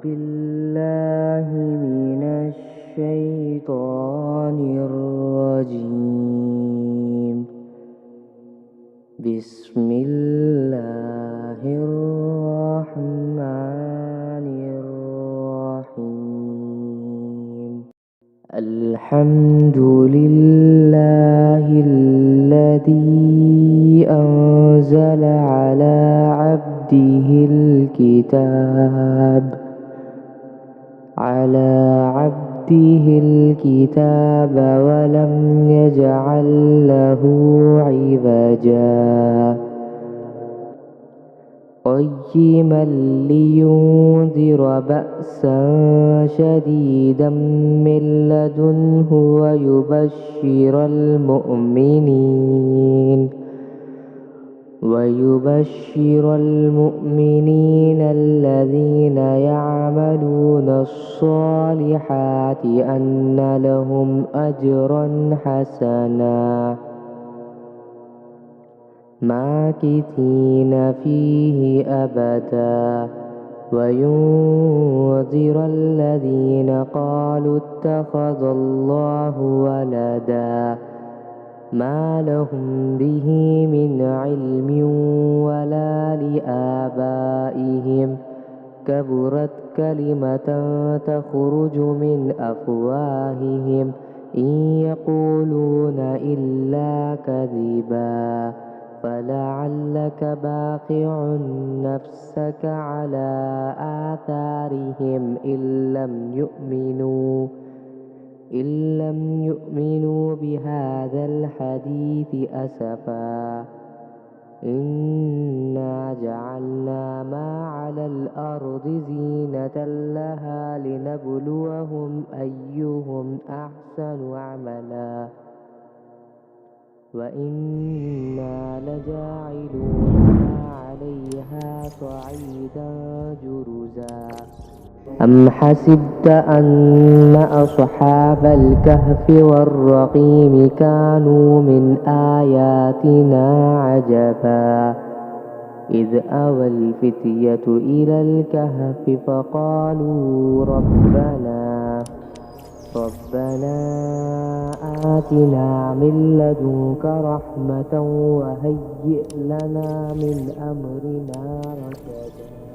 بالله من الشيطان الرجيم. بسم الله الرحمن الرحيم. الحمد لله الذي أنزل على عبده الكتاب ولم يجعل له عوجا قيما لينذر بأسا شديدا من لدنه ويبشر المؤمنين الذين يعملون الصالحات أن لهم أجرا حسنا ماكثين فيه أبدا وينذر الذين قالوا اتخذ الله ولدا ما لهم به من علم ولا لآبائهم كبرت كلمة تخرج من أفواههم إن يقولون إلا كذبا فلعلك باخع نفسك على آثارهم إن لم يؤمنوا بهذا الحديث أسفا إنا جعلنا ما على الأرض زينة لها لنبلوهم أيهم أحسن عملا وإنا لجاعلون ما عليها صعيدا جرزا أم حسبت أن أصحاب الكهف والرقيم كانوا من آياتنا عجبا إذ أوى الفتية إلى الكهف فقالوا ربنا آتنا من لدنك رحمة وهيئ لنا من أمرنا رشدا.